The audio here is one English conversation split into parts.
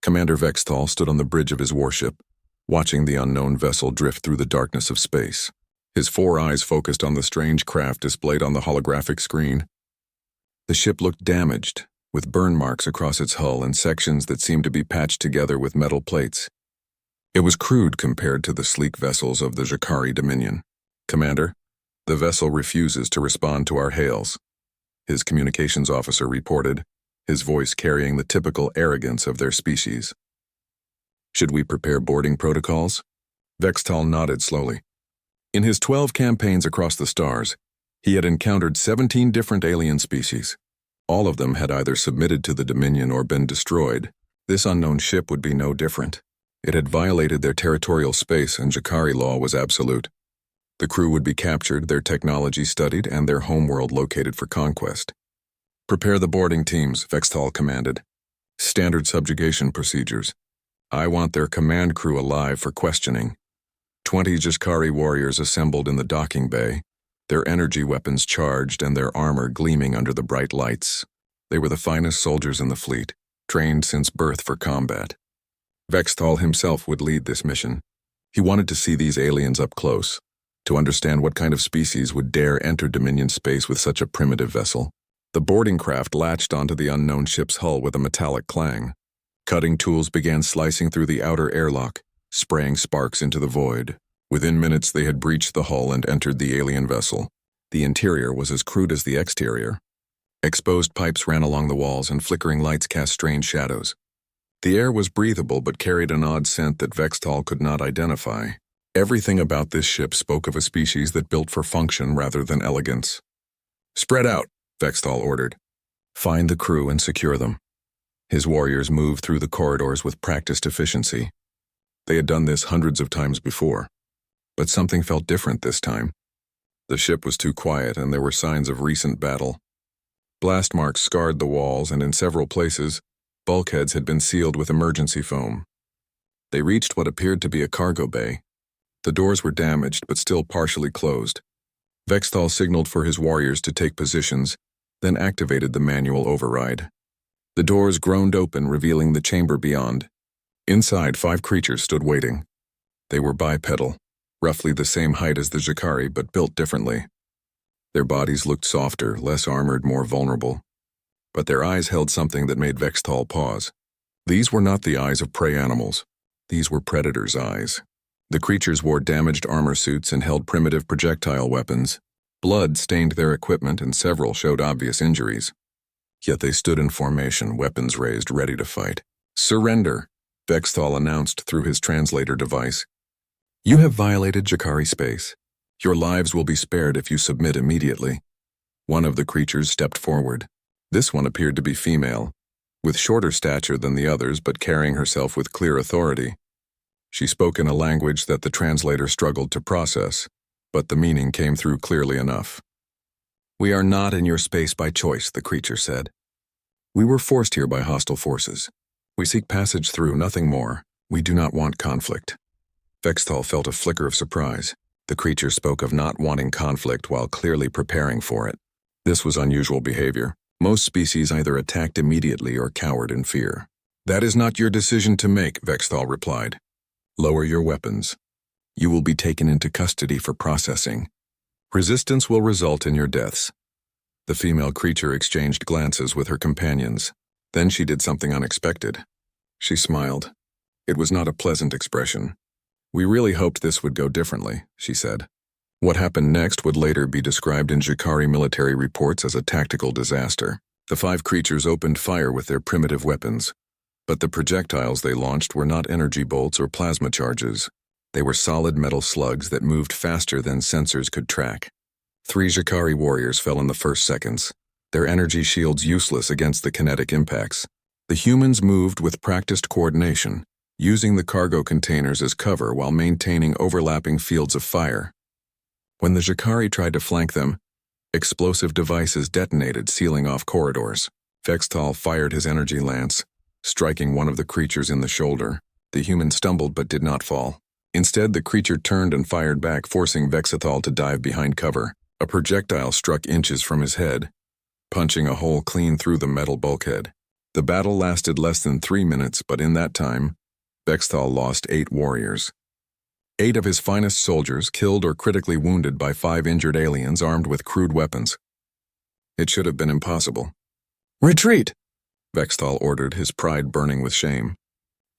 Commander Vextal stood on the bridge of his warship, watching the unknown vessel drift through the darkness of space. His 4 eyes focused on the strange craft displayed on the holographic screen. The ship looked damaged, with burn marks across its hull and sections that seemed to be patched together with metal plates. It was crude compared to the sleek vessels of the Jakari Dominion. "Commander, the vessel refuses to respond to our hails," his communications officer reported, his voice carrying the typical arrogance of their species. "Should we prepare boarding protocols?" Vextal nodded slowly. In his 12 campaigns across the stars, he had encountered 17 different alien species. All of them had either submitted to the Dominion or been destroyed. This unknown ship would be no different. It had violated their territorial space, and Jakari law was absolute. The crew would be captured, their technology studied, and their homeworld located for conquest. "Prepare the boarding teams," Vextal commanded. "Standard subjugation procedures. I want their command crew alive for questioning." 20 Jakari warriors assembled in the docking bay, their energy weapons charged and their armor gleaming under the bright lights. They were the finest soldiers in the fleet, trained since birth for combat. Vextal himself would lead this mission. He wanted to see these aliens up close, to understand what kind of species would dare enter Dominion space with such a primitive vessel. The boarding craft latched onto the unknown ship's hull with a metallic clang. Cutting tools began slicing through the outer airlock, spraying sparks into the void. Within minutes, they had breached the hull and entered the alien vessel. The interior was as crude as the exterior. Exposed pipes ran along the walls and flickering lights cast strange shadows. The air was breathable but carried an odd scent that Vextal could not identify. Everything about this ship spoke of a species that built for function rather than elegance. "Spread out," Vextal ordered. "Find the crew and secure them." His warriors moved through the corridors with practiced efficiency. They had done this hundreds of times before. But something felt different this time. The ship was too quiet, and there were signs of recent battle. Blast marks scarred the walls, and in several places, bulkheads had been sealed with emergency foam. They reached what appeared to be a cargo bay. The doors were damaged, but still partially closed. Vextal signaled for his warriors to take positions, then activated the manual override. The doors groaned open, revealing the chamber beyond. Inside, 5 creatures stood waiting. They were bipedal, roughly the same height as the Jakari, but built differently. Their bodies looked softer, less armored, more vulnerable. But their eyes held something that made Vextal pause. These were not the eyes of prey animals. These were predators' eyes. The creatures wore damaged armor suits and held primitive projectile weapons. Blood stained their equipment, and several showed obvious injuries. Yet they stood in formation, weapons raised, ready to fight. "Surrender," Vextal announced through his translator device. "You have violated Jakari space. Your lives will be spared if you submit immediately." One of the creatures stepped forward. This one appeared to be female, with shorter stature than the others but carrying herself with clear authority. She spoke in a language that the translator struggled to process, but the meaning came through clearly enough. "We are not in your space by choice," the creature said. "We were forced here by hostile forces. We seek passage through, nothing more. We do not want conflict." Vextal felt a flicker of surprise. The creature spoke of not wanting conflict while clearly preparing for it. This was unusual behavior. Most species either attacked immediately or cowered in fear. "That is not your decision to make," Vextal replied. "Lower your weapons. You will be taken into custody for processing. Resistance will result in your deaths." The female creature exchanged glances with her companions. Then she did something unexpected. She smiled. It was not a pleasant expression. "We really hoped this would go differently," she said. What happened next would later be described in Jakari military reports as a tactical disaster. The 5 creatures opened fire with their primitive weapons, but the projectiles they launched were not energy bolts or plasma charges. They were solid metal slugs that moved faster than sensors could track. 3 Jakari warriors fell in the first seconds, their energy shields useless against the kinetic impacts. The humans moved with practiced coordination, using the cargo containers as cover while maintaining overlapping fields of fire. When the Jakari tried to flank them, explosive devices detonated, sealing off corridors. Vextal fired his energy lance, striking one of the creatures in the shoulder. The human stumbled but did not fall. Instead, the creature turned and fired back, forcing Vextal to dive behind cover. A projectile struck inches from his head, punching a hole clean through the metal bulkhead. The battle lasted less than 3 minutes, but in that time, Vexthal lost 8 warriors. 8 of his finest soldiers killed or critically wounded by 5 injured aliens armed with crude weapons. It should have been impossible. "Retreat!" Vexthal ordered, his pride burning with shame.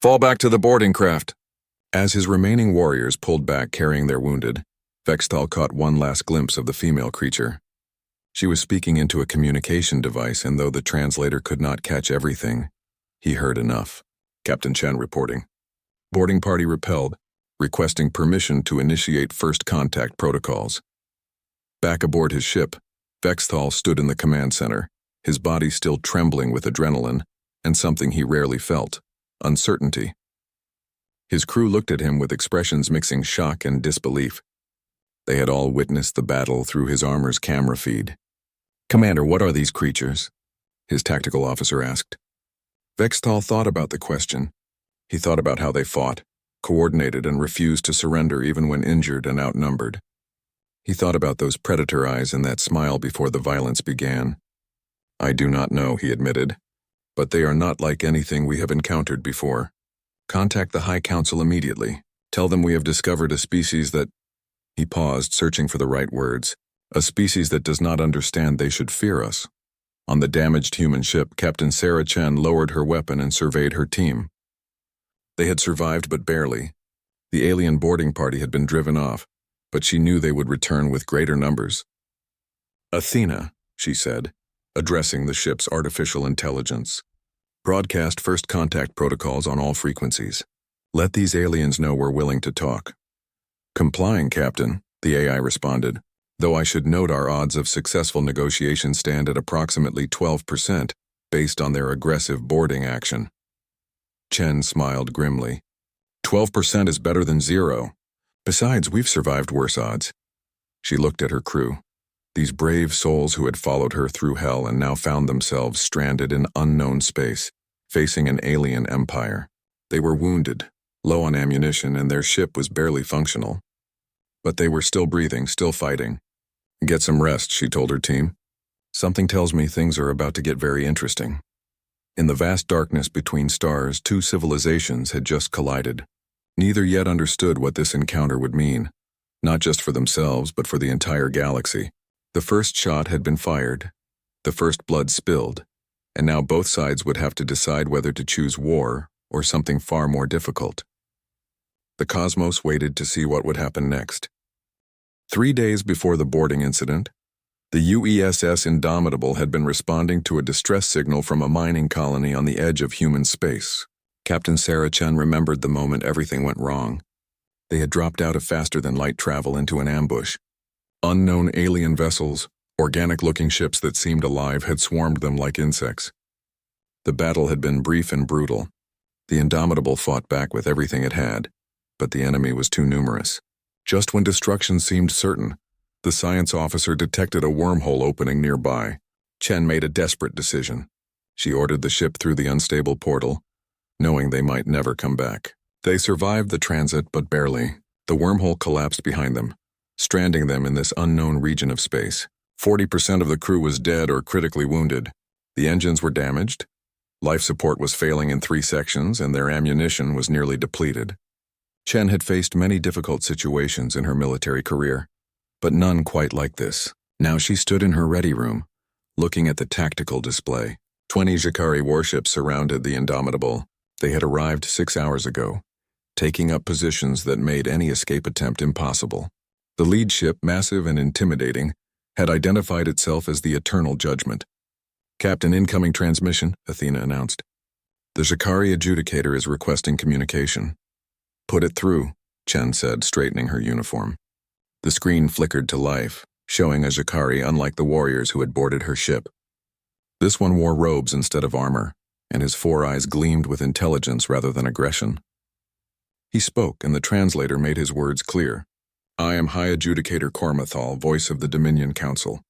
"Fall back to the boarding craft." As his remaining warriors pulled back carrying their wounded, Vexthal caught one last glimpse of the female creature. She was speaking into a communication device, and though the translator could not catch everything, he heard enough. Captain Chen reporting. Boarding party repelled, requesting permission to initiate first contact protocols. Back aboard his ship, Vexthal stood in the command center, his body still trembling with adrenaline and something he rarely felt, uncertainty. His crew looked at him with expressions mixing shock and disbelief. They had all witnessed the battle through his armor's camera feed. "Commander, what are these creatures?" his tactical officer asked. Vexthal thought about the question. He thought about how they fought, coordinated, and refused to surrender even when injured and outnumbered. He thought about those predator eyes and that smile before the violence began. "I do not know," he admitted, "but they are not like anything we have encountered before. Contact the High Council immediately. Tell them we have discovered a species that—" He paused, searching for the right words. "A species that does not understand they should fear us." On the damaged human ship, Captain Sarah Chen lowered her weapon and surveyed her team. They had survived, but barely. The alien boarding party had been driven off, but she knew they would return with greater numbers. "Athena," she said, addressing the ship's artificial intelligence. "Broadcast first contact protocols on all frequencies. Let these aliens know we're willing to talk." "Complying, Captain," the AI responded, "though I should note our odds of successful negotiation stand at approximately 12% based on their aggressive boarding action." Chen smiled grimly. 12% is better than 0. Besides, we've survived worse odds." She looked at her crew, these brave souls who had followed her through hell and now found themselves stranded in unknown space, facing an alien empire. They were wounded, low on ammunition, and their ship was barely functional. But they were still breathing, still fighting. "Get some rest," she told her team. "Something tells me things are about to get very interesting." In the vast darkness between stars, 2 civilizations had just collided. Neither yet understood what this encounter would mean, not just for themselves, but for the entire galaxy. The first shot had been fired, the first blood spilled, and now both sides would have to decide whether to choose war or something far more difficult. The cosmos waited to see what would happen next. 3 days before the boarding incident, the UESS Indomitable had been responding to a distress signal from a mining colony on the edge of human space. Captain Sarah Chen remembered the moment everything went wrong. They had dropped out of faster-than-light travel into an ambush. Unknown alien vessels, organic-looking ships that seemed alive, had swarmed them like insects. The battle had been brief and brutal. The Indomitable fought back with everything it had, but the enemy was too numerous. Just when destruction seemed certain, the science officer detected a wormhole opening nearby. Chen made a desperate decision. She ordered the ship through the unstable portal, knowing they might never come back. They survived the transit, but barely. The wormhole collapsed behind them, stranding them in this unknown region of space. 40% of the crew was dead or critically wounded. The engines were damaged. Life support was failing in 3 sections, and their ammunition was nearly depleted. Chen had faced many difficult situations in her military career, but none quite like this. Now she stood in her ready room, looking at the tactical display. 20 Jacari warships surrounded the Indomitable. They had arrived 6 hours ago, taking up positions that made any escape attempt impossible. The lead ship, massive and intimidating, had identified itself as the Eternal Judgment. "Captain, incoming transmission," Athena announced. "The Jacari adjudicator is requesting communication." "Put it through," Chen said, straightening her uniform. The screen flickered to life, showing a Jacari unlike the warriors who had boarded her ship. This one wore robes instead of armor, and his 4 eyes gleamed with intelligence rather than aggression. He spoke, and the translator made his words clear. "I am High Adjudicator Cormathal, voice of the Dominion Council.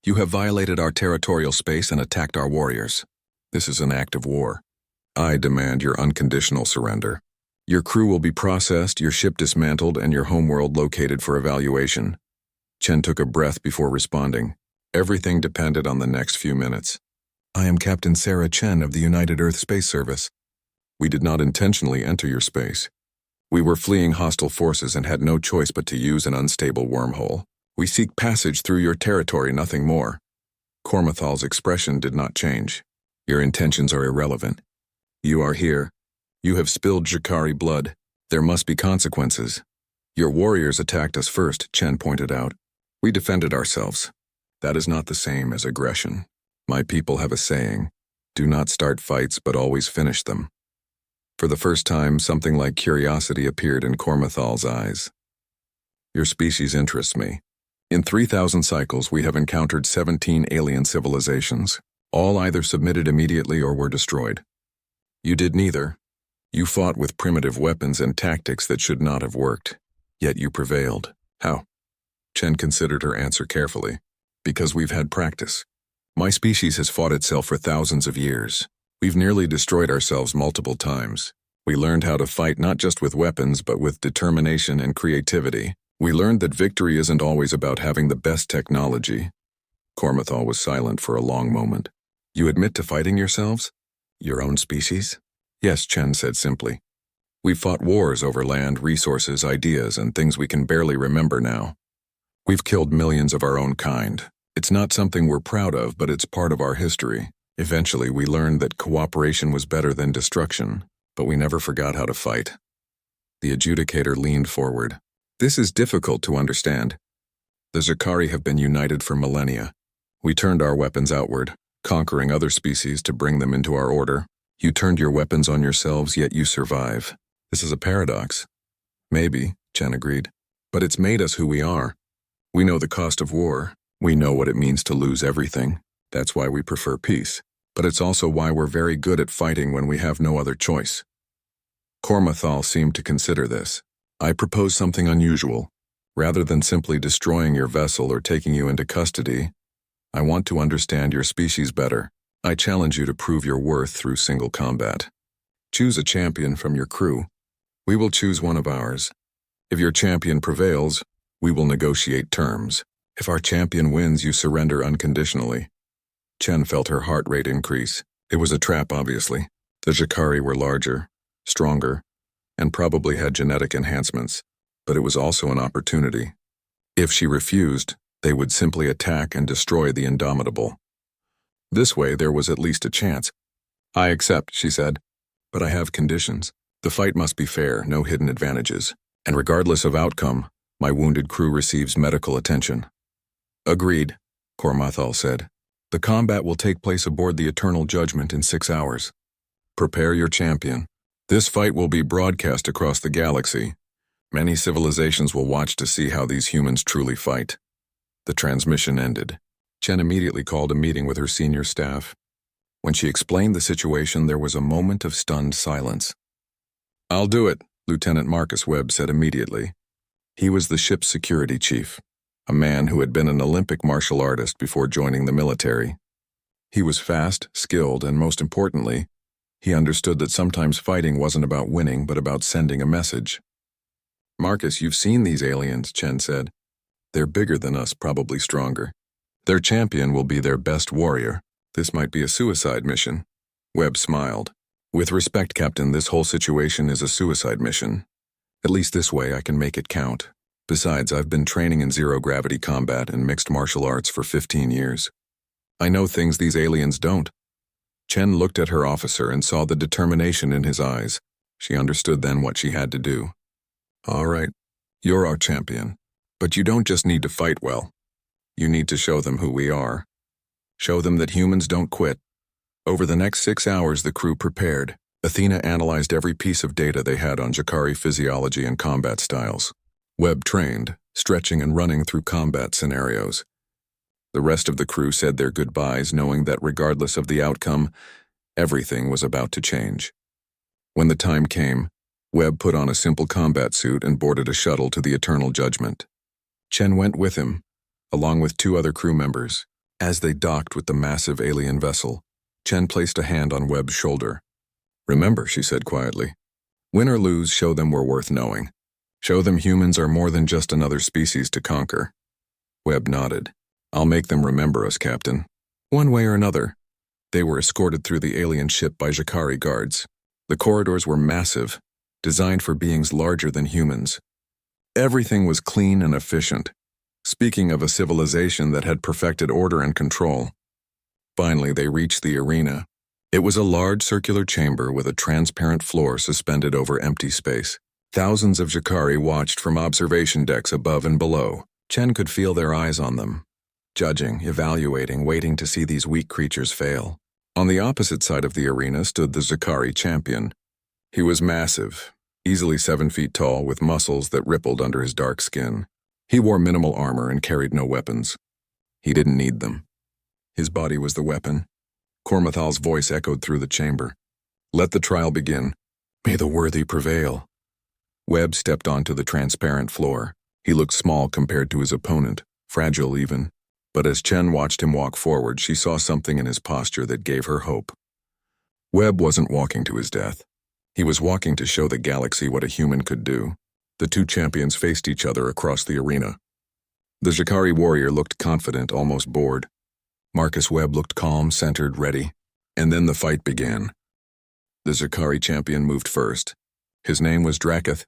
You have violated our territorial space and attacked our warriors. This is an act of war. I demand your unconditional surrender. Your crew will be processed, your ship dismantled, and your homeworld located for evaluation." Chen took a breath before responding. Everything depended on the next few minutes. I am Captain Sarah Chen of the United Earth Space Service. We did not intentionally enter your space. We were fleeing hostile forces and had no choice but to use an unstable wormhole. We seek passage through your territory, nothing more. Cormathal's expression did not change. Your intentions are irrelevant. You are here. You have spilled Jakari blood. There must be consequences. Your warriors attacked us first, Chen pointed out. We defended ourselves. That is not the same as aggression. My people have a saying, do not start fights but always finish them. For the first time, something like curiosity appeared in Cormathal's eyes. Your species interests me. In 3,000 cycles, we have encountered 17 alien civilizations. All either submitted immediately or were destroyed. You did neither. You fought with primitive weapons and tactics that should not have worked. Yet you prevailed. How? Chen considered her answer carefully. Because we've had practice. My species has fought itself for thousands of years. We've nearly destroyed ourselves multiple times. We learned how to fight not just with weapons but with determination and creativity. We learned that victory isn't always about having the best technology. Cormathal was silent for a long moment. You admit to fighting yourselves? Your own species? Yes, Chen said simply. We've fought wars over land, resources, ideas, and things we can barely remember now. We've killed millions of our own kind. It's not something we're proud of, but it's part of our history. Eventually, we learned that cooperation was better than destruction, but we never forgot how to fight. The adjudicator leaned forward. This is difficult to understand. The Zakari have been united for millennia. We turned our weapons outward, conquering other species to bring them into our order. You turned your weapons on yourselves, yet you survive. This is a paradox. Maybe, Chen agreed. But it's made us who we are. We know the cost of war. We know what it means to lose everything. That's why we prefer peace. But it's also why we're very good at fighting when we have no other choice. Cormathal seemed to consider this. I propose something unusual. Rather than simply destroying your vessel or taking you into custody, I want to understand your species better. I challenge you to prove your worth through single combat. Choose a champion from your crew. We will choose one of ours. If your champion prevails, we will negotiate terms. If our champion wins, you surrender unconditionally. Chen felt her heart rate increase. It was a trap, obviously. The Jakari were larger, stronger, and probably had genetic enhancements, but it was also an opportunity. If she refused, they would simply attack and destroy the Indomitable. This way, there was at least a chance. I accept, she said, but I have conditions. The fight must be fair, no hidden advantages, and regardless of outcome, my wounded crew receives medical attention. Agreed, Cormathal said. The combat will take place aboard the Eternal Judgment in 6 hours. Prepare your champion. This fight will be broadcast across the galaxy. Many civilizations will watch to see how these humans truly fight. The transmission ended. Chen immediately called a meeting with her senior staff. When she explained the situation, there was a moment of stunned silence. I'll do it, Lieutenant Marcus Webb said immediately. He was the ship's security chief, a man who had been an Olympic martial artist before joining the military. He was fast, skilled, and most importantly, he understood that sometimes fighting wasn't about winning, but about sending a message. Marcus, you've seen these aliens, Chen said. They're bigger than us, probably stronger. Their champion will be their best warrior. This might be a suicide mission. Webb smiled. With respect, Captain, this whole situation is a suicide mission. At least this way I can make it count. Besides, I've been training in zero-gravity combat and mixed martial arts for 15 years. I know things these aliens don't. Chen looked at her officer and saw the determination in his eyes. She understood then what she had to do. All right, you're our champion. But you don't just need to fight well. You need to show them who we are. Show them that humans don't quit. Over the next 6 hours, the crew prepared. Athena analyzed every piece of data they had on Jakari physiology and combat styles. Webb trained, stretching and running through combat scenarios. The rest of the crew said their goodbyes, knowing that regardless of the outcome, everything was about to change. When the time came, Webb put on a simple combat suit and boarded a shuttle to the Eternal Judgment. Chen went with him, along with 2 other crew members. As they docked with the massive alien vessel, Chen placed a hand on Webb's shoulder. Remember, she said quietly, win or lose, show them we're worth knowing. Show them humans are more than just another species to conquer. Webb nodded. I'll make them remember us, Captain. One way or another. They were escorted through the alien ship by Jakari guards. The corridors were massive, designed for beings larger than humans. Everything was clean and efficient, speaking of a civilization that had perfected order and control. Finally, they reached the arena. It was a large circular chamber with a transparent floor suspended over empty space. Thousands of Jakari watched from observation decks above and below. Chen could feel their eyes on them, judging, evaluating, waiting to see these weak creatures fail. On the opposite side of the arena stood the Jakari champion. He was massive, easily 7 feet tall, with muscles that rippled under his dark skin. He wore minimal armor and carried no weapons. He didn't need them. His body was the weapon. Cormathal's voice echoed through the chamber. Let the trial begin. May the worthy prevail. Webb stepped onto the transparent floor. He looked small compared to his opponent, fragile even. But as Chen watched him walk forward, she saw something in his posture that gave her hope. Webb wasn't walking to his death. He was walking to show the galaxy what a human could do. The two champions faced each other across the arena. The Jakari warrior looked confident, almost bored. Marcus Webb looked calm, centered, ready. And then the fight began. The Jakari champion moved first. His name was Draketh,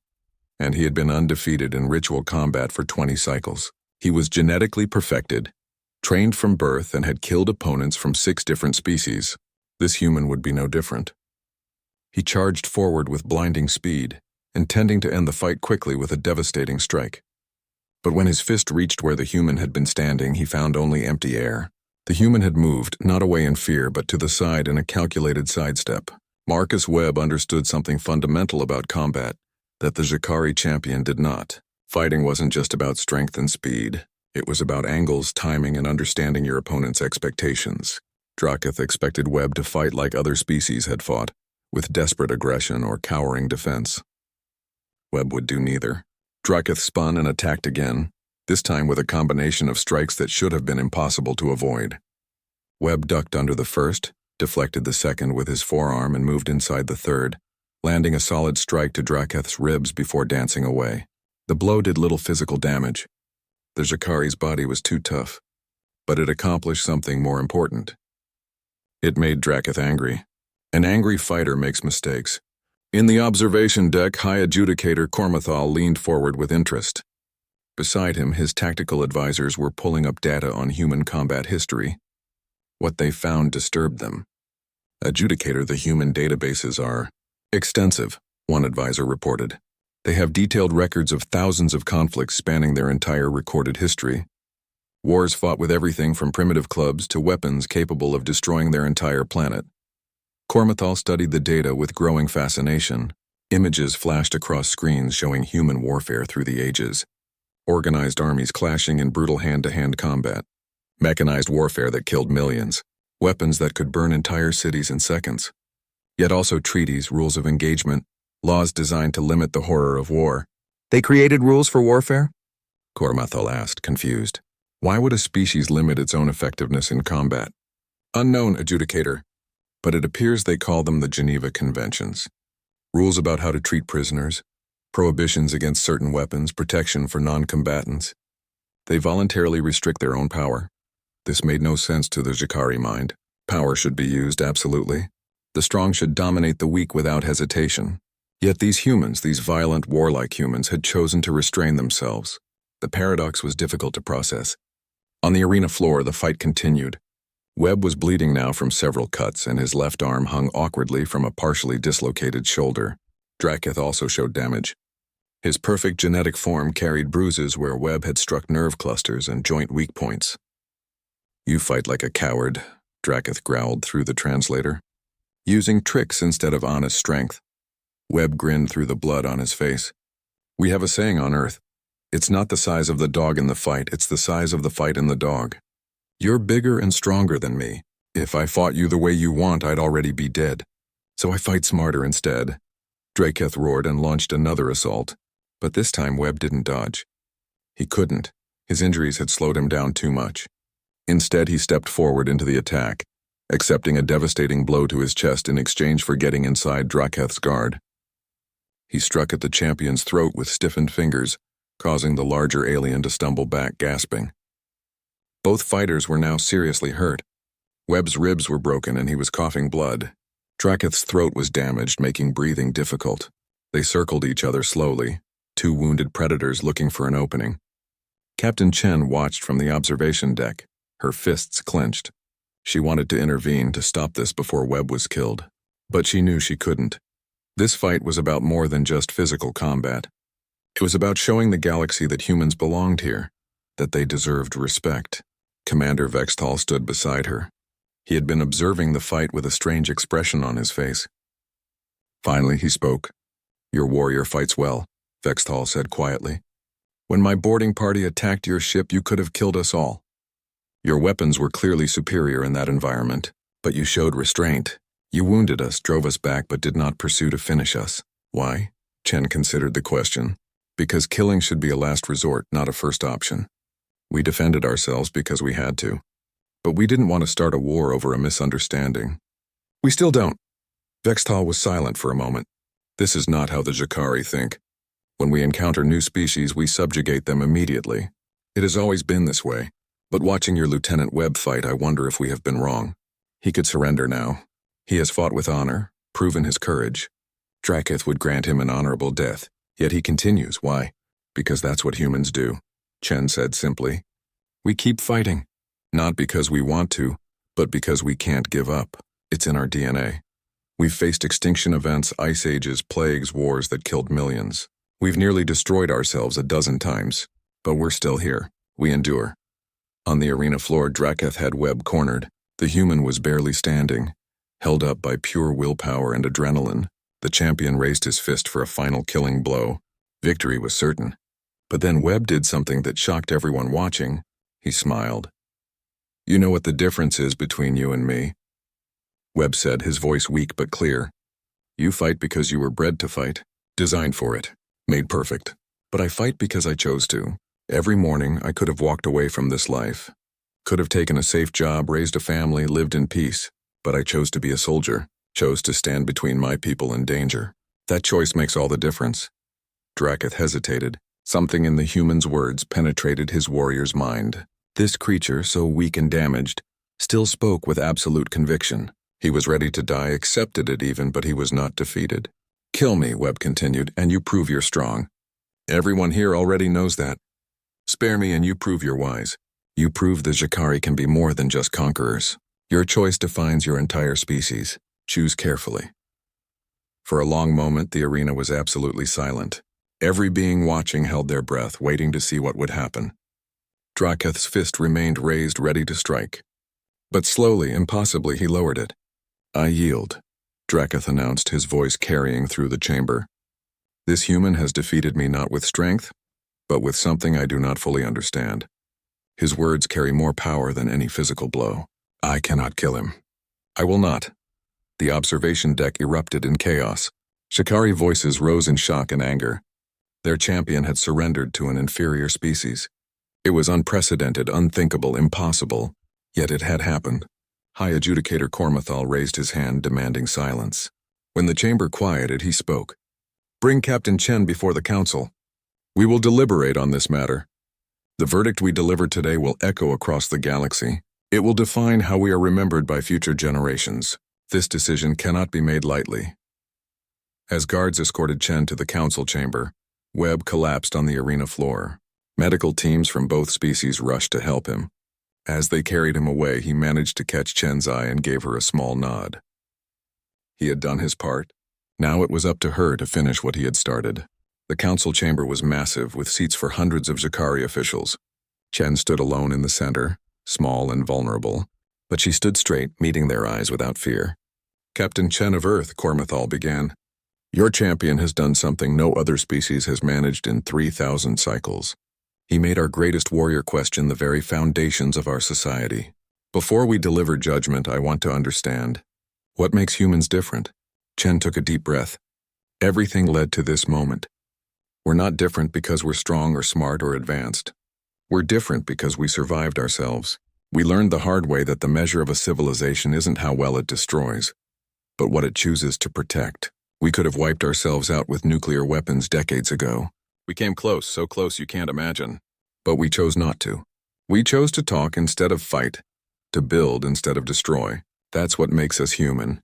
and he had been undefeated in ritual combat for 20 cycles. He was genetically perfected, trained from birth, and had killed opponents from 6 different species. This human would be no different. He charged forward with blinding speed, intending to end the fight quickly with a devastating strike. But when his fist reached where the human had been standing, he found only empty air. The human had moved, not away in fear, but to the side in a calculated sidestep. Marcus Webb understood something fundamental about combat that the Jakari champion did not. Fighting wasn't just about strength and speed. It was about angles, timing, and understanding your opponent's expectations. Draketh expected Webb to fight like other species had fought, with desperate aggression or cowering defense. Webb would do neither. Draketh spun and attacked again, this time with a combination of strikes that should have been impossible to avoid. Webb ducked under the first, deflected the second with his forearm, and moved inside the third, landing a solid strike to Draketh's ribs before dancing away. The blow did little physical damage. The Jakari's body was too tough, but it accomplished something more important. It made Draketh angry. An angry fighter makes mistakes. In the observation deck, High Adjudicator Cormathal leaned forward with interest. Beside him, his tactical advisors were pulling up data on human combat history. What they found disturbed them. Adjudicator, the human databases are extensive, one advisor reported. They have detailed records of thousands of conflicts spanning their entire recorded history. Wars fought with everything from primitive clubs to weapons capable of destroying their entire planet. Cormathal studied the data with growing fascination. Images flashed across screens showing human warfare through the ages. Organized armies clashing in brutal hand-to-hand combat. Mechanized warfare that killed millions. Weapons that could burn entire cities in seconds. Yet also treaties, rules of engagement, laws designed to limit the horror of war. They created rules for warfare? Cormathal asked, confused. Why would a species limit its own effectiveness in combat? Unknown, Adjudicator. But it appears they call them the Geneva Conventions. Rules about how to treat prisoners, prohibitions against certain weapons, protection for non-combatants. They voluntarily restrict their own power. This made no sense to the Jakari mind. Power should be used, absolutely. The strong should dominate the weak without hesitation. Yet these humans, these violent, warlike humans, had chosen to restrain themselves. The paradox was difficult to process. On the arena floor, the fight continued. Webb was bleeding now from several cuts, and his left arm hung awkwardly from a partially dislocated shoulder. Draketh also showed damage. His perfect genetic form carried bruises where Webb had struck nerve clusters and joint weak points. You fight like a coward, Draketh growled through the translator. Using tricks instead of honest strength. Webb grinned through the blood on his face. We have a saying on Earth. It's not the size of the dog in the fight, it's the size of the fight in the dog. You're bigger and stronger than me. If I fought you the way you want, I'd already be dead. So I fight smarter instead. Draketh roared and launched another assault, but this time Webb didn't dodge. He couldn't. His injuries had slowed him down too much. Instead, he stepped forward into the attack, accepting a devastating blow to his chest in exchange for getting inside Draketh's guard. He struck at the champion's throat with stiffened fingers, causing the larger alien to stumble back, gasping. Both fighters were now seriously hurt. Webb's ribs were broken and he was coughing blood. Draketh's throat was damaged, making breathing difficult. They circled each other slowly, two wounded predators looking for an opening. Captain Chen watched from the observation deck, her fists clenched. She wanted to intervene to stop this before Webb was killed, but she knew she couldn't. This fight was about more than just physical combat. It was about showing the galaxy that humans belonged here, that they deserved respect. Commander Vextal stood beside her. He had been observing the fight with a strange expression on his face. Finally, he spoke. "Your warrior fights well," Vextal said quietly. "When my boarding party attacked your ship, you could have killed us all. Your weapons were clearly superior in that environment, but you showed restraint. You wounded us, drove us back, but did not pursue to finish us. Why?" Chen considered the question. "Because killing should be a last resort, not a first option. We defended ourselves because we had to. But we didn't want to start a war over a misunderstanding. We still don't." Vextal was silent for a moment. "This is not how the Jakari think. When we encounter new species, we subjugate them immediately. It has always been this way. But watching your Lieutenant Webb fight, I wonder if we have been wrong. He could surrender now. He has fought with honor, proven his courage. Draketh would grant him an honorable death, yet he continues. Why? Because that's what humans do," Chen said simply. "We keep fighting, not because we want to, but because we can't give up. It's in our DNA. We've faced extinction events, ice ages, plagues, wars that killed millions. We've nearly destroyed ourselves a dozen times, but we're still here. We endure." On the arena floor, Draketh had Webb cornered. The human was barely standing, held up by pure willpower and adrenaline. The champion raised his fist for a final killing blow. Victory was certain. But then Webb did something that shocked everyone watching. He smiled. "You know what the difference is between you and me?" Webb said, his voice weak but clear. "You fight because you were bred to fight, designed for it, made perfect. But I fight because I chose to. Every morning, I could have walked away from this life. Could have taken a safe job, raised a family, lived in peace. But I chose to be a soldier, chose to stand between my people and danger. That choice makes all the difference." Draketh hesitated. Something in the human's words penetrated his warrior's mind. This creature, so weak and damaged, still spoke with absolute conviction. He was ready to die, accepted it even, but he was not defeated. "Kill me," Webb continued, "and you prove you're strong. Everyone here already knows that. Spare me and you prove you're wise. You prove the Jakari can be more than just conquerors. Your choice defines your entire species. Choose carefully." For a long moment, the arena was absolutely silent. Every being watching held their breath, waiting to see what would happen. Draketh's fist remained raised, ready to strike. But slowly, impossibly, he lowered it. "I yield," Draketh announced, his voice carrying through the chamber. "This human has defeated me not with strength, but with something I do not fully understand. His words carry more power than any physical blow. I cannot kill him. I will not." The observation deck erupted in chaos. Jakari voices rose in shock and anger. Their champion had surrendered to an inferior species. It was unprecedented, unthinkable, impossible, yet it had happened. High Adjudicator Cormathal raised his hand, demanding silence. When the chamber quieted, he spoke. "Bring Captain Chen before the council. We will deliberate on this matter. The verdict we deliver today will echo across the galaxy. It will define how we are remembered by future generations. This decision cannot be made lightly." As guards escorted Chen to the council chamber, Webb collapsed on the arena floor. Medical teams from both species rushed to help him. As they carried him away, he managed to catch Chen's eye and gave her a small nod. He had done his part. Now it was up to her to finish what he had started. The council chamber was massive, with seats for hundreds of Jakari officials. Chen stood alone in the center, small and vulnerable, but she stood straight, meeting their eyes without fear. "Captain Chen of Earth," Cormathal began, "your champion has done something no other species has managed in 3,000 cycles. He made our greatest warrior question the very foundations of our society. Before we deliver judgment, I want to understand. What makes humans different?" Chen took a deep breath. "Everything led to this moment. We're not different because we're strong or smart or advanced. We're different because we survived ourselves. We learned the hard way that the measure of a civilization isn't how well it destroys, but what it chooses to protect. We could have wiped ourselves out with nuclear weapons decades ago. We came close, so close you can't imagine. But we chose not to. We chose to talk instead of fight. to build instead of destroy. That's what makes us human.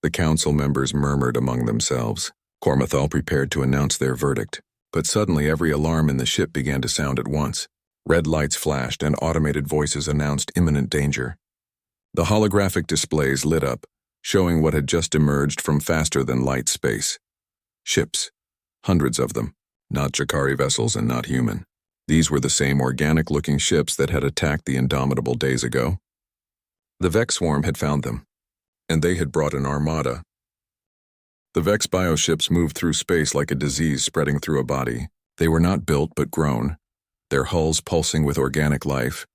The council members murmured among themselves. Cormathal prepared to announce their verdict, but suddenly every alarm in the ship began to sound at once. Red lights flashed and automated voices announced imminent danger. The holographic displays lit up, showing what had just emerged from faster-than-light space. Ships. Hundreds of them. Not Jakari vessels and not human. These were the same organic-looking ships that had attacked the Indomitable days ago. The Vex swarm had found them, and they had brought an armada. The Vex bioships moved through space like a disease spreading through a body. They were not built but grown, their hulls pulsing with organic life,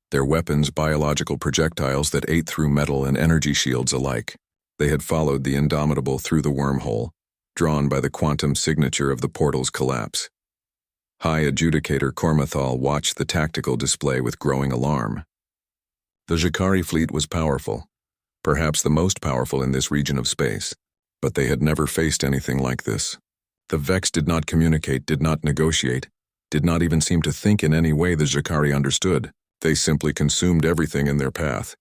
their weapons biological projectiles that ate through metal and energy shields alike. They had followed the Indomitable through the wormhole, drawn by the quantum signature of the portal's collapse. High Adjudicator Cormathal watched the tactical display with growing alarm. The Jakari fleet was powerful, perhaps the most powerful in this region of space, but they had never faced anything like this. The Vex did not communicate, did not negotiate, did not even seem to think in any way the Jakari understood. They simply consumed everything in their path.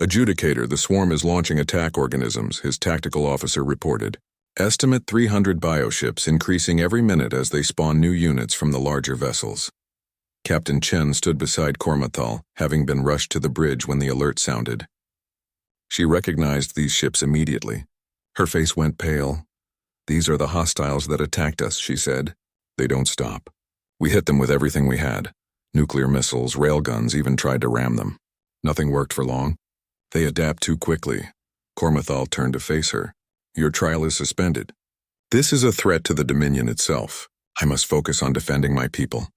Adjudicator, the swarm is launching attack organisms, his tactical officer reported. Estimate 300 bioships, increasing every minute as they spawn new units from the larger vessels. Captain Chen stood beside Cormathal, having been rushed to the bridge when the alert sounded. She recognized these ships immediately. Her face went pale. "These are the hostiles that attacked us," she said. "They don't stop. We hit them with everything we had. Nuclear missiles, railguns, even tried to ram them. Nothing worked for long. They adapt too quickly." Cormathal turned to face her. "Your trial is suspended. This is a threat to the Dominion itself. I must focus on defending my people."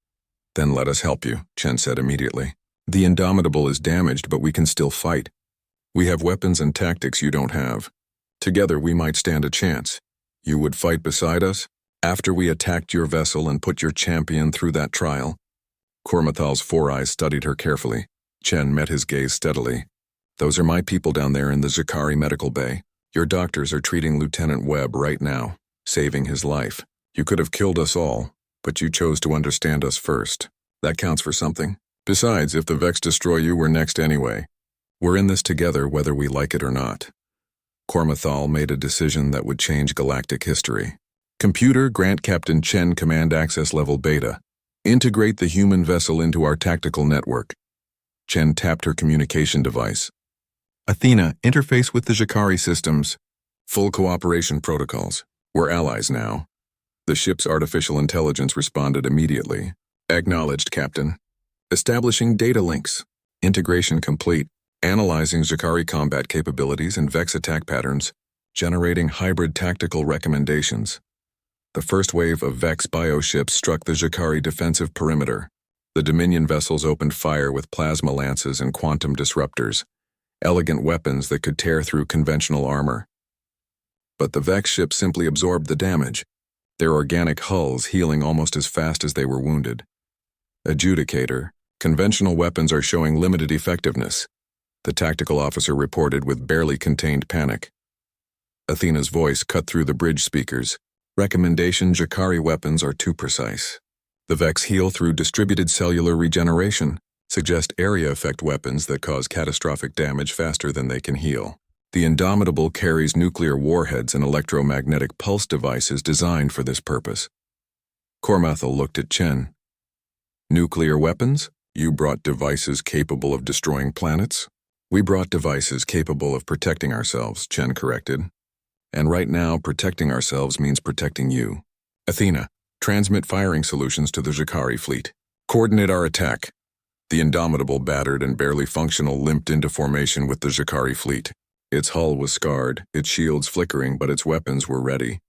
"Then let us help you," Chen said immediately. "The Indomitable is damaged, but we can still fight. We have weapons and tactics you don't have. Together we might stand a chance. You would fight beside us? After we attacked your vessel and put your champion through that trial?" Cormathal's four eyes studied her carefully. Chen met his gaze steadily. "Those are my people down there in the Zakari medical bay. Your doctors are treating Lieutenant Webb right now, saving his life. You could have killed us all, but you chose to understand us first. That counts for something. Besides, if the Vex destroy you, we're next anyway. We're in this together whether we like it or not." Cormathal made a decision that would change galactic history. "Computer, grant Captain Chen command access level beta. Integrate the human vessel into our tactical network." Chen tapped her communication device. "Athena, interface with the Jakari systems. Full cooperation protocols. We're allies now." The ship's artificial intelligence responded immediately. "Acknowledged, Captain. Establishing data links. Integration complete. Analyzing Jakari combat capabilities and Vex attack patterns. Generating hybrid tactical recommendations." The first wave of Vex bioships struck the Jakari defensive perimeter. The Dominion vessels opened fire with plasma lances and quantum disruptors, elegant weapons that could tear through conventional armor. But the Vex ships simply absorbed the damage, their organic hulls healing almost as fast as they were wounded. "Adjudicator, conventional weapons are showing limited effectiveness," the tactical officer reported with barely contained panic. Athena's voice cut through the bridge speakers. "Recommendation: Jakari weapons are too precise. The Vex heal through distributed cellular regeneration, suggest area effect weapons that cause catastrophic damage faster than they can heal. The Indomitable carries nuclear warheads and electromagnetic pulse devices designed for this purpose." Cormathal looked at Chen. "Nuclear weapons? You brought devices capable of destroying planets?" "We brought devices capable of protecting ourselves," Chen corrected. "And right now, protecting ourselves means protecting you. Athena, transmit firing solutions to the Jakari fleet. Coordinate our attack." The Indomitable, battered and barely functional, limped into formation with the Jakari fleet. Its hull was scarred, its shields flickering, but its weapons were ready.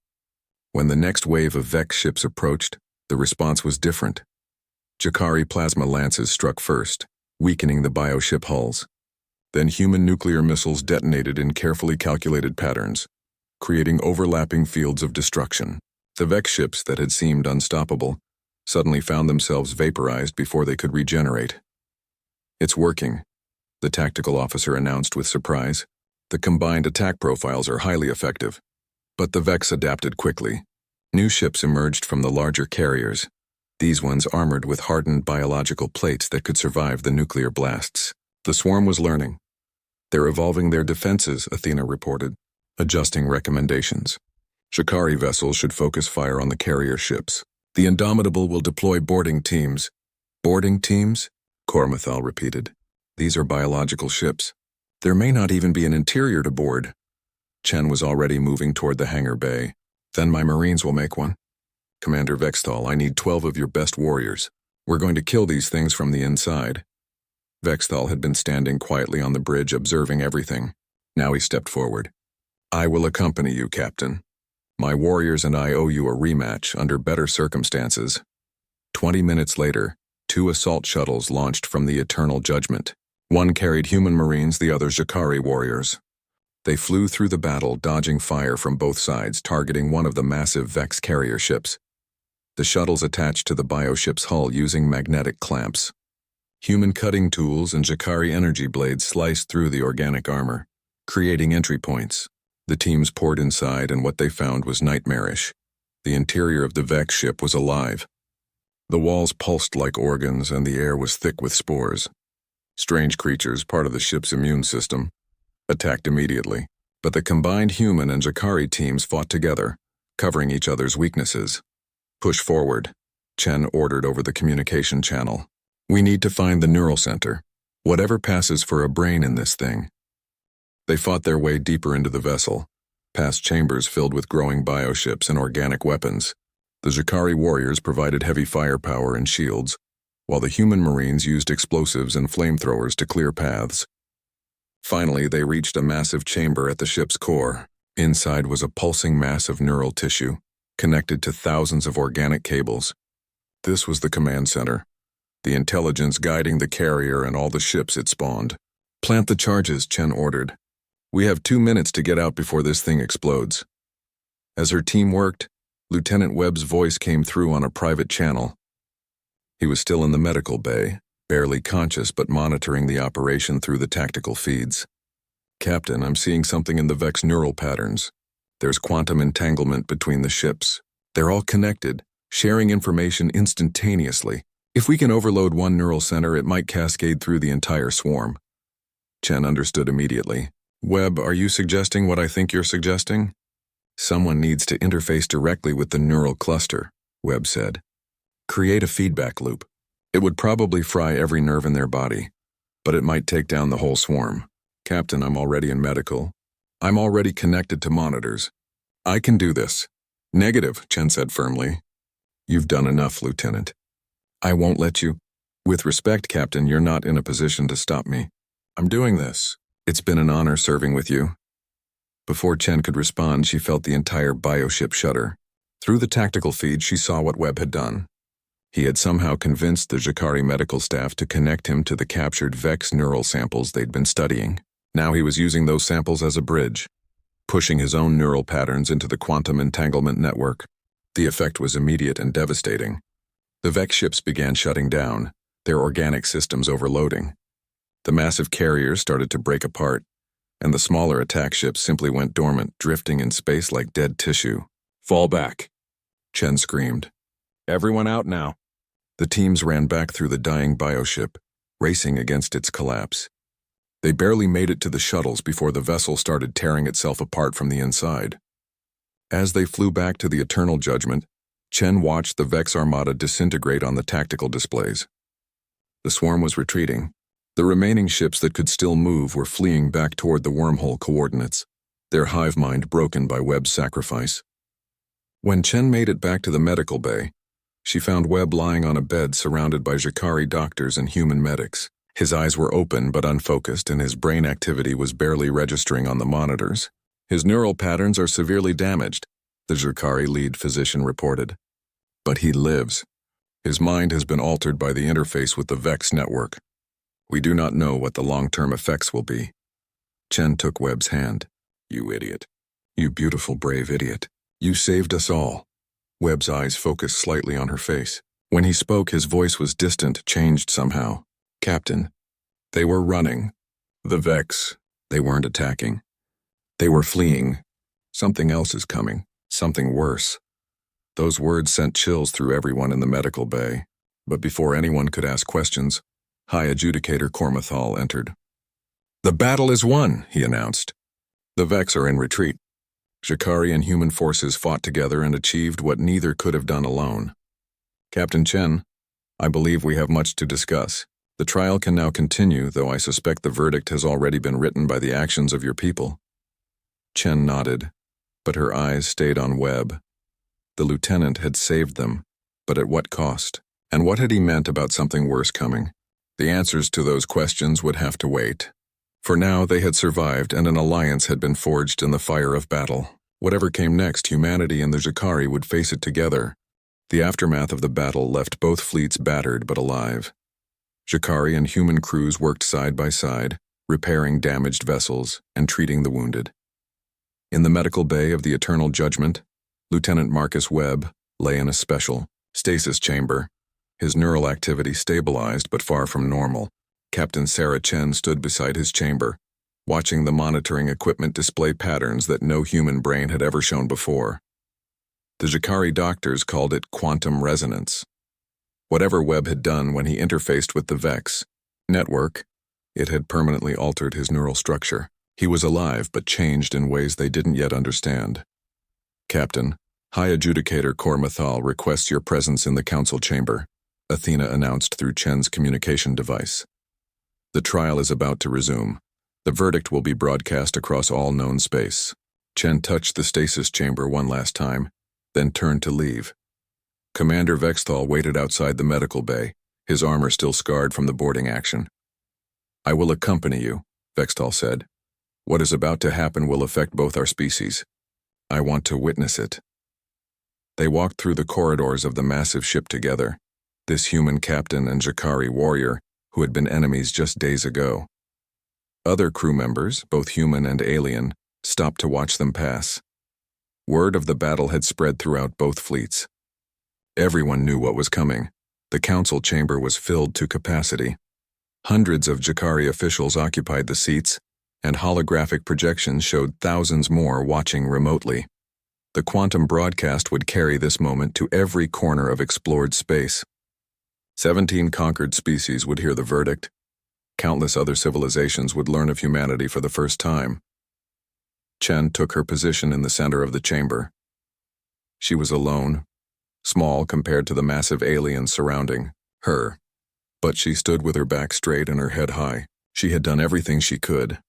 When the next wave of Vex ships approached, the response was different. Jakari plasma lances struck first, weakening the bioship hulls. Then human nuclear missiles detonated in carefully calculated patterns, creating overlapping fields of destruction. The Vex ships that had seemed unstoppable suddenly found themselves vaporized before they could regenerate. "It's working," the tactical officer announced with surprise. "The combined attack profiles are highly effective." But the Vex adapted quickly. New ships emerged from the larger carriers, these ones armored with hardened biological plates that could survive the nuclear blasts. The swarm was learning. They're evolving their defenses, Athena reported, adjusting recommendations. Shikari vessels should focus fire on the carrier ships. The Indomitable will deploy boarding teams. Boarding teams? Kormathal repeated. These are biological ships. There may not even be an interior to board. Chen was already moving toward the hangar bay. Then my Marines will make one. Commander Vexthal, I need 12 of your best warriors. We're going to kill these things from the inside. Vexthal had been standing quietly on the bridge observing everything. Now he stepped forward. I will accompany you, Captain. My warriors and I owe you a rematch under better circumstances. 20 minutes later, 2 assault shuttles launched from the Eternal Judgment. One carried human Marines, the other Shikari warriors. They flew through the battle, dodging fire from both sides, targeting one of the massive Vex carrier ships. The shuttles attached to the bioship's hull using magnetic clamps. Human cutting tools and Shikari energy blades sliced through the organic armor, creating entry points. The teams poured inside, and what they found was nightmarish. The interior of the Vex ship was alive. The walls pulsed like organs, and the air was thick with spores. Strange creatures, part of the ship's immune system, attacked immediately, but the combined human and Shikari teams fought together, covering each other's weaknesses. Push forward, Chen ordered over the communication channel. We need to find the neural center, whatever passes for a brain in this thing. They fought their way deeper into the vessel, past chambers filled with growing bioships and organic weapons. The Shikari warriors provided heavy firepower and shields, while the human Marines used explosives and flamethrowers to clear paths. Finally, they reached a massive chamber at the ship's core. Inside was a pulsing mass of neural tissue, connected to thousands of organic cables. This was the command center, the intelligence guiding the carrier and all the ships it spawned. Plant the charges, Chen ordered. We have 2 minutes to get out before this thing explodes. As her team worked, Lieutenant Webb's voice came through on a private channel. He was still in the medical bay, barely conscious but monitoring the operation through the tactical feeds. Captain, I'm seeing something in the Vex neural patterns. There's quantum entanglement between the ships. They're all connected, sharing information instantaneously. If we can overload one neural center, it might cascade through the entire swarm. Chen understood immediately. Webb, are you suggesting what I think you're suggesting? Someone needs to interface directly with the neural cluster, Webb said. Create a feedback loop. It would probably fry every nerve in their body, but it might take down the whole swarm. Captain, I'm already in medical. I'm already connected to monitors. I can do this. Negative, Chen said firmly. You've done enough, Lieutenant. I won't let you. With respect, Captain, you're not in a position to stop me. I'm doing this. It's been an honor serving with you. Before Chen could respond, she felt the entire bioship shudder. Through the tactical feed, she saw what Webb had done. He had somehow convinced the Shikari medical staff to connect him to the captured Vex neural samples they'd been studying. Now he was using those samples as a bridge, pushing his own neural patterns into the quantum entanglement network. The effect was immediate and devastating. The Vex ships began shutting down, their organic systems overloading. The massive carriers started to break apart, and the smaller attack ships simply went dormant, drifting in space like dead tissue. Fall back, Chen screamed. Everyone out now. The teams ran back through the dying bioship, racing against its collapse. They barely made it to the shuttles before the vessel started tearing itself apart from the inside. As they flew back to the Eternal Judgment, Chen watched the Vex Armada disintegrate on the tactical displays. The swarm was retreating. The remaining ships that could still move were fleeing back toward the wormhole coordinates, their hive mind broken by Webb's sacrifice. When Chen made it back to the medical bay, she found Webb lying on a bed surrounded by Shikari doctors and human medics. His eyes were open but unfocused, and his brain activity was barely registering on the monitors. His neural patterns are severely damaged, the Shikari lead physician reported. But he lives. His mind has been altered by the interface with the Vex network. We do not know what the long-term effects will be. Chen took Webb's hand. You idiot. You beautiful, brave idiot. You saved us all. Webb's eyes focused slightly on her face. When he spoke, his voice was distant, changed somehow. Captain. They were running. The Vex. They weren't attacking. They were fleeing. Something else is coming. Something worse. Those words sent chills through everyone in the medical bay. But before anyone could ask questions, High Adjudicator Cormathal entered. "The battle is won," he announced. "The Vex are in retreat. Shikari and human forces fought together and achieved what neither could have done alone. Captain Chen, I believe we have much to discuss. The trial can now continue, though I suspect the verdict has already been written by the actions of your people." Chen nodded, but her eyes stayed on Webb. The lieutenant had saved them, but at what cost? And what had he meant about something worse coming? The answers to those questions would have to wait. For now, they had survived, and an alliance had been forged in the fire of battle. Whatever came next, humanity and the Shikari would face it together. The aftermath of the battle left both fleets battered but alive. Shikari and human crews worked side by side, repairing damaged vessels and treating the wounded. In the medical bay of the Eternal Judgment, Lieutenant Marcus Webb lay in a special stasis chamber. His neural activity stabilized but far from normal. Captain Sarah Chen stood beside his chamber, watching the monitoring equipment display patterns that no human brain had ever shown before. The Shikari doctors called it quantum resonance. Whatever Webb had done when he interfaced with the Vex network, it had permanently altered his neural structure. He was alive but changed in ways they didn't yet understand. "Captain, High Adjudicator Cormathal requests your presence in the council chamber," Athena announced through Chen's communication device. "The trial is about to resume. The verdict will be broadcast across all known space." Chen touched the stasis chamber one last time, then turned to leave. Commander Vexthal waited outside the medical bay, his armor still scarred from the boarding action. "I will accompany you," Vexthal said. "What is about to happen will affect both our species. I want to witness it." They walked through the corridors of the massive ship together, this human captain and Shikari warrior who had been enemies just days ago. Other crew members, both human and alien, stopped to watch them pass. Word of the battle had spread throughout both fleets. Everyone knew what was coming. The council chamber was filled to capacity. Hundreds of Shikari officials occupied the seats, and holographic projections showed thousands more watching remotely. The quantum broadcast would carry this moment to every corner of explored space. 17 conquered species would hear the verdict. Countless other civilizations would learn of humanity for the first time. Chen took her position in the center of the chamber. She was alone, small compared to the massive aliens surrounding her, but she stood with her back straight and her head high. She had done everything she could.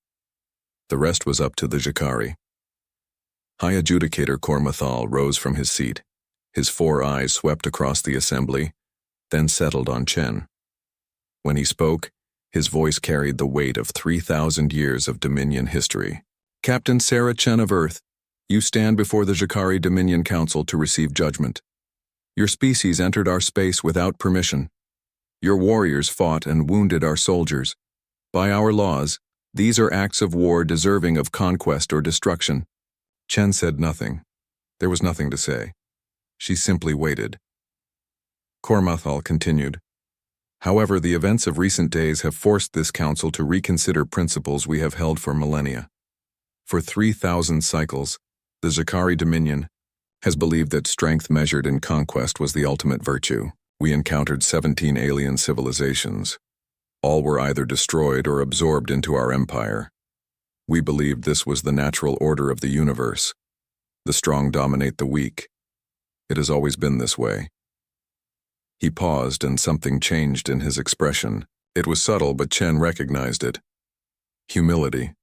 The rest was up to the Shikari. High Adjudicator Cormathal rose from his seat. His 4 eyes swept across the assembly, then settled on Chen. When he spoke, his voice carried the weight of 3,000 years of Dominion history. "Captain Sarah Chen of Earth, you stand before the Shikari Dominion Council to receive judgment. Your species entered our space without permission. Your warriors fought and wounded our soldiers. By our laws, these are acts of war deserving of conquest or destruction." Chen said nothing. There was nothing to say. She simply waited. Cormathal continued. "However, the events of recent days have forced this council to reconsider principles we have held for millennia. For 3,000 cycles, the Shikari Dominion has believed that strength measured in conquest was the ultimate virtue. We encountered 17 alien civilizations. All were either destroyed or absorbed into our empire. We believed this was the natural order of the universe. The strong dominate the weak. It has always been this way." He paused, and something changed in his expression. It was subtle, but Chen recognized it. Humility.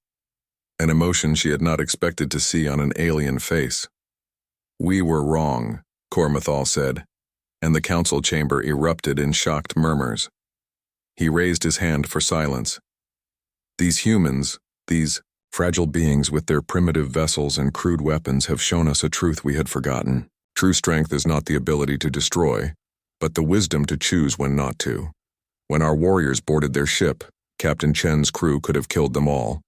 An emotion she had not expected to see on an alien face. "We were wrong," Cormathal said, and the council chamber erupted in shocked murmurs. He raised his hand for silence. "These humans, these fragile beings with their primitive vessels and crude weapons have shown us a truth we had forgotten. True strength is not the ability to destroy, but the wisdom to choose when not to. When our warriors boarded their ship, Captain Chen's crew could have killed them all.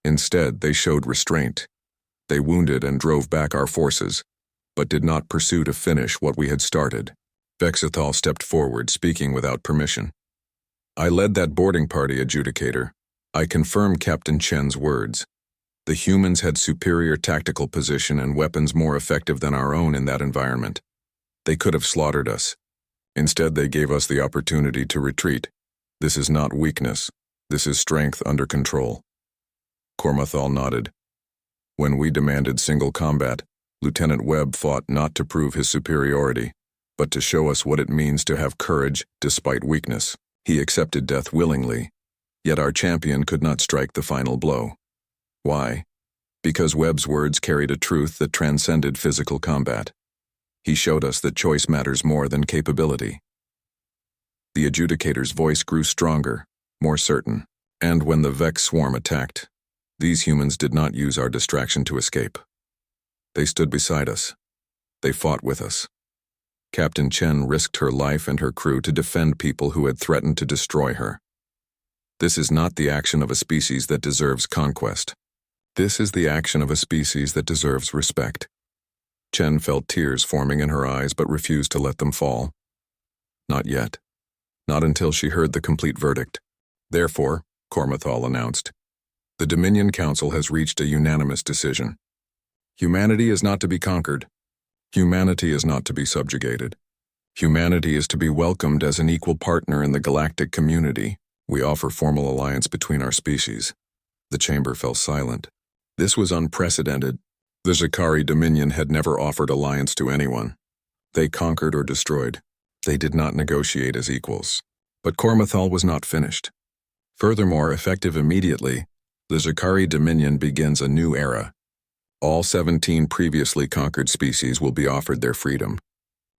Instead, they showed restraint. They wounded and drove back our forces, but did not pursue to finish what we had started." Vexthal stepped forward, speaking without permission. "I led that boarding party, Adjudicator. I confirm Captain Chen's words. The humans had superior tactical position and weapons more effective than our own in that environment. They could have slaughtered us. Instead, they gave us the opportunity to retreat. This is not weakness. This is strength under control. Cormathal nodded. When we demanded single combat, Lieutenant Webb fought not to prove his superiority, but to show us what it means to have courage despite weakness. He accepted death willingly, yet our champion could not strike the final blow. Why? Because Webb's words carried a truth that transcended physical combat. He showed us that choice matters more than capability. The adjudicator's voice grew stronger, more certain, and when the Vex swarm attacked, these humans did not use our distraction to escape. They stood beside us. They fought with us. Captain Chen risked her life and her crew to defend people who had threatened to destroy her. This is not the action of a species that deserves conquest. This is the action of a species that deserves respect. Chen felt tears forming in her eyes but refused to let them fall. Not yet. Not until she heard the complete verdict. Therefore, Cormathal announced, the Dominion Council has reached a unanimous decision. Humanity is not to be conquered. Humanity is not to be subjugated. Humanity is to be welcomed as an equal partner in the galactic community. We offer formal alliance between our species. The chamber fell silent. This was unprecedented. The Zakari Dominion had never offered alliance to anyone. They conquered or destroyed. They did not negotiate as equals. But Cormathal was not finished. Furthermore, effective immediately, the Zakari Dominion begins a new era. All 17 previously conquered species will be offered their freedom.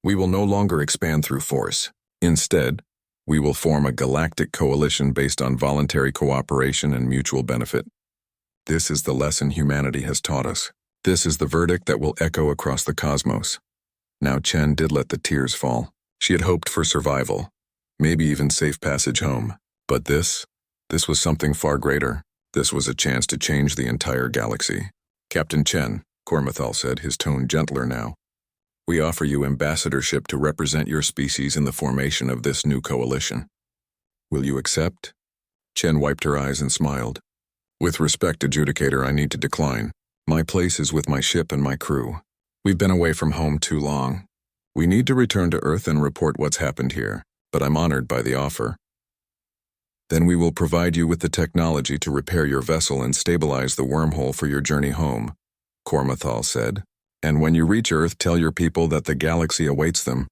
We will no longer expand through force. Instead, we will form a galactic coalition based on voluntary cooperation and mutual benefit. This is the lesson humanity has taught us. This is the verdict that will echo across the cosmos. Now Chen did let the tears fall. She had hoped for survival, maybe even safe passage home. But this was something far greater. This was a chance to change the entire galaxy. Captain Chen, Cormathal said, his tone gentler now. We offer you ambassadorship to represent your species in the formation of this new coalition. Will you accept? Chen wiped her eyes and smiled. With respect, Adjudicator, I need to decline. My place is with my ship and my crew. We've been away from home too long. We need to return to Earth and report what's happened here, but I'm honored by the offer. Then we will provide you with the technology to repair your vessel and stabilize the wormhole for your journey home, Cormathal said. And when you reach Earth, tell your people that the galaxy awaits them.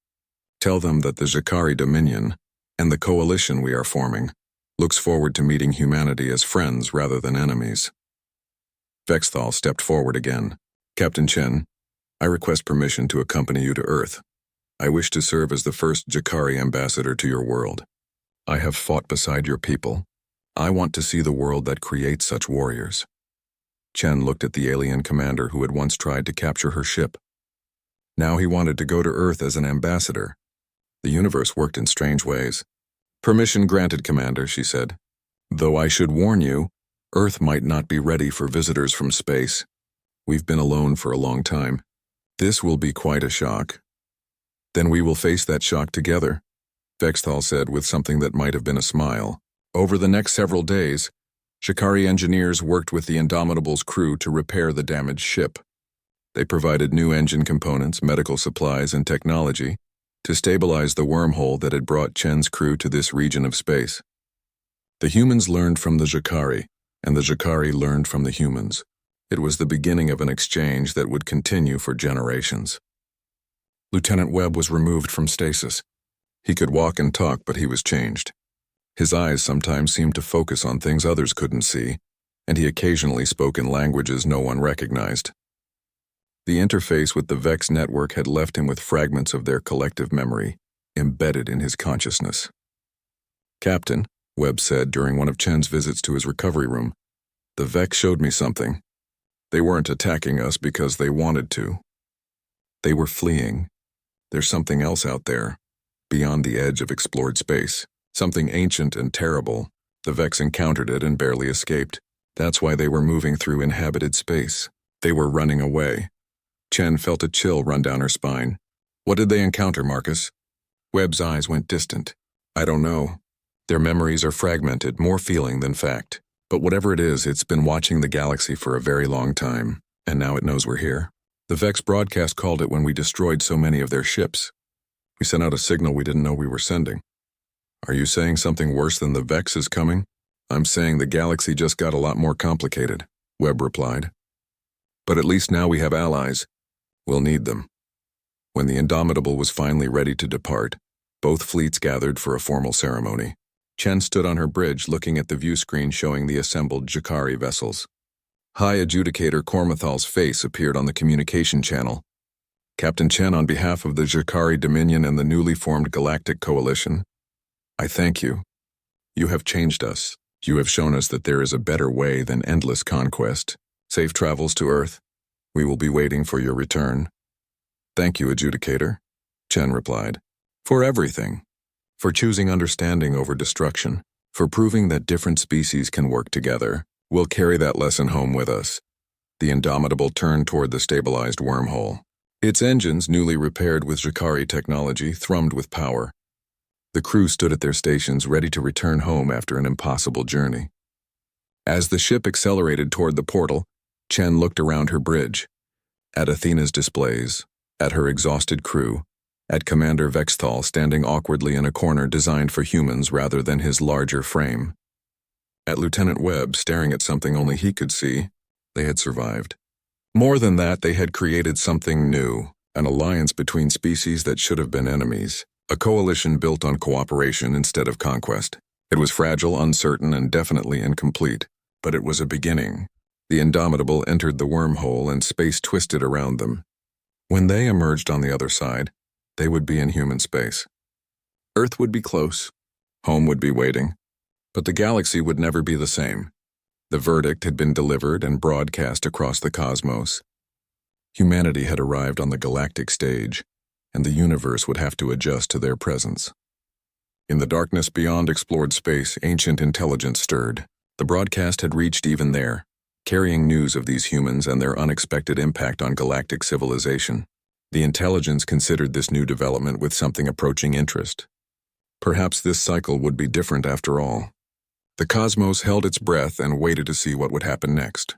Tell them that the Zakari Dominion, and the coalition we are forming, looks forward to meeting humanity as friends rather than enemies. Vexthal stepped forward again. Captain Chen, I request permission to accompany you to Earth. I wish to serve as the first Zakari ambassador to your world. I have fought beside your people. I want to see the world that creates such warriors. Chen looked at the alien commander who had once tried to capture her ship. Now he wanted to go to Earth as an ambassador. The universe worked in strange ways. Permission granted, Commander, she said. Though I should warn you, Earth might not be ready for visitors from space. We've been alone for a long time. This will be quite a shock. Then we will face that shock together, Vexthal said with something that might have been a smile. Over the next several days, Shikari engineers worked with the Indomitable's crew to repair the damaged ship. They provided new engine components, medical supplies, and technology to stabilize the wormhole that had brought Chen's crew to this region of space. The humans learned from the Zakari, and the Zakari learned from the humans. It was the beginning of an exchange that would continue for generations. Lieutenant Webb was removed from stasis. He could walk and talk, but he was changed. His eyes sometimes seemed to focus on things others couldn't see, and he occasionally spoke in languages no one recognized. The interface with the Vex network had left him with fragments of their collective memory, embedded in his consciousness. Captain, Webb said during one of Chen's visits to his recovery room, the Vex showed me something. They weren't attacking us because they wanted to. They were fleeing. There's something else out there, beyond the edge of explored space. Something ancient and terrible. The Vex encountered it and barely escaped. That's why they were moving through inhabited space. They were running away. Chen felt a chill run down her spine. What did they encounter, Marcus? Webb's eyes went distant. I don't know. Their memories are fragmented, more feeling than fact. But whatever it is, it's been watching the galaxy for a very long time, and now it knows we're here. The Vex broadcast called it when we destroyed so many of their ships. We sent out a signal we didn't know we were sending. Are you saying something worse than the Vex is coming? I'm saying the galaxy just got a lot more complicated, Webb replied. But at least now we have allies. We'll need them. When the Indomitable was finally ready to depart, both fleets gathered for a formal ceremony. Chen stood on her bridge looking at the view screen showing the assembled Jakari vessels. High Adjudicator Kormathal's face appeared on the communication channel. Captain Chen, on behalf of the Jakari Dominion and the newly formed Galactic Coalition, I thank you. You have changed us. You have shown us that there is a better way than endless conquest. Safe travels to Earth. We will be waiting for your return. Thank you, Adjudicator, Chen replied. For everything. For choosing understanding over destruction. For proving that different species can work together. We'll carry that lesson home with us. The Indomitable turned toward the stabilized wormhole. Its engines, newly repaired with Jakari technology, thrummed with power. The crew stood at their stations ready to return home after an impossible journey. As the ship accelerated toward the portal, Chen looked around her bridge. At Athena's displays, at her exhausted crew, at Commander Vexthal standing awkwardly in a corner designed for humans rather than his larger frame. At Lieutenant Webb staring at something only he could see. They had survived. More than that, they had created something new, an alliance between species that should have been enemies, a coalition built on cooperation instead of conquest. It was fragile, uncertain, and definitely incomplete, but it was a beginning. The Indomitable entered the wormhole and space twisted around them. When they emerged on the other side, they would be in human space. Earth would be close, home would be waiting, but the galaxy would never be the same. The verdict had been delivered and broadcast across the cosmos. Humanity had arrived on the galactic stage, and the universe would have to adjust to their presence. In the darkness beyond explored space, ancient intelligence stirred. The broadcast had reached even there, carrying news of these humans and their unexpected impact on galactic civilization. The intelligence considered this new development with something approaching interest. Perhaps this cycle would be different after all. The cosmos held its breath and waited to see what would happen next.